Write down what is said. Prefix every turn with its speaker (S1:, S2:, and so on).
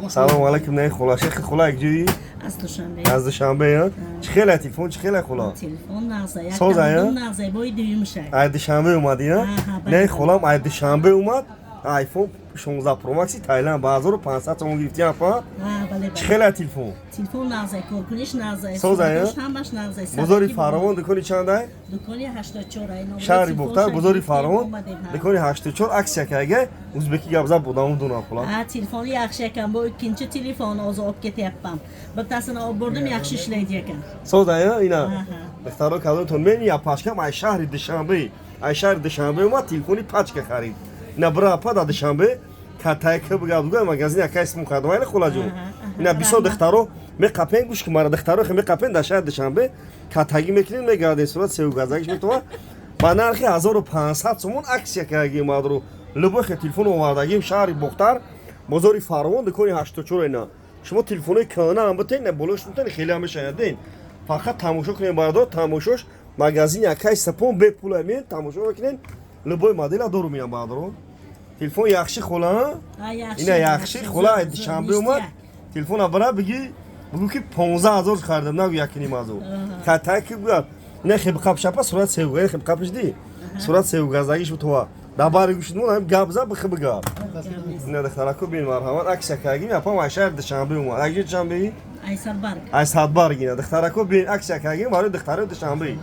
S1: سلام علیکم. نه خلا شیخ خلا یک جویی
S2: از دوشنبه.
S1: از دوشنبه ها چه خیلی تلفن چه خیلی خلا
S2: تلفن نازه
S1: سوزه یا
S2: نازه بای دویم شه
S1: از دوشنبه اومدی ها نه خلا از دوشنبه اومد آیفون 16 پرو مکس تایلند 2500 تومان گرفتی اپا
S2: بله
S1: چه خیلی تلفن
S2: تلفن نازه کورکنش نازه
S1: سوزه یا
S2: همش نازه
S1: بزرگ فراوان دکانی چنده
S2: دکانی 84 اینا
S1: شهری بختر بزرگ فراوان دکانی 84 عکس یکیگه ازبکی گابزا بودم دونه خلا
S2: تلفن یخشه کم با ikinci telefon az op ketapam bir tasini olib bordim yaxshi ishlaydi ekan
S1: سوزه یا اینا دخترا کادرتون من یا پاشکم ای شهر دوشنبه ای شهر دوشنبه ما تلفنی پاچک خرید اینا برا پا دوشنبه کاتای که بگم مغازین یکی اسم مقدمه خلا جو اینا 20 دخترا می قپن گوش که مرا دخترا خمی قپن در شهر دوشنبه کاتایی میکنین میگردن صورت سه گازاگش میتونه با نرخ 1500 تومان عکس یکی مادرو لبو خ تلفن اومدگیم شهر بختر بزرگ فراوان دکانی 84 اینا شما تلفنی کانه هم بتین نه بلوش میتونین خیلی هم شنیدین فقط تماشا کنین باردار تماشاش مغازین یکی سپون به پول امین تماشا بکنین لبوی مدل دارو میام باردارو تلفن یخشی خلا اینا یخشی خلا دوشنبه اومد تلفن برا بگو که 15000 خریدم نگو یکی نمازو کاتای که بگو نه خیلی قاب شپا صورت سیو خیلی قابش دی صورت سیو گازاگیش تو دابار گوشت مون هم گابزا بخ بگار نه دخترا کو بین مرحمت عکس کاگی میپام اشار دوشنبه اومد اگه دوشنبه
S2: ای سربار
S1: ای سادبار گینه دخترا کو بین عکس کاگی وارد دخترا دوشنبه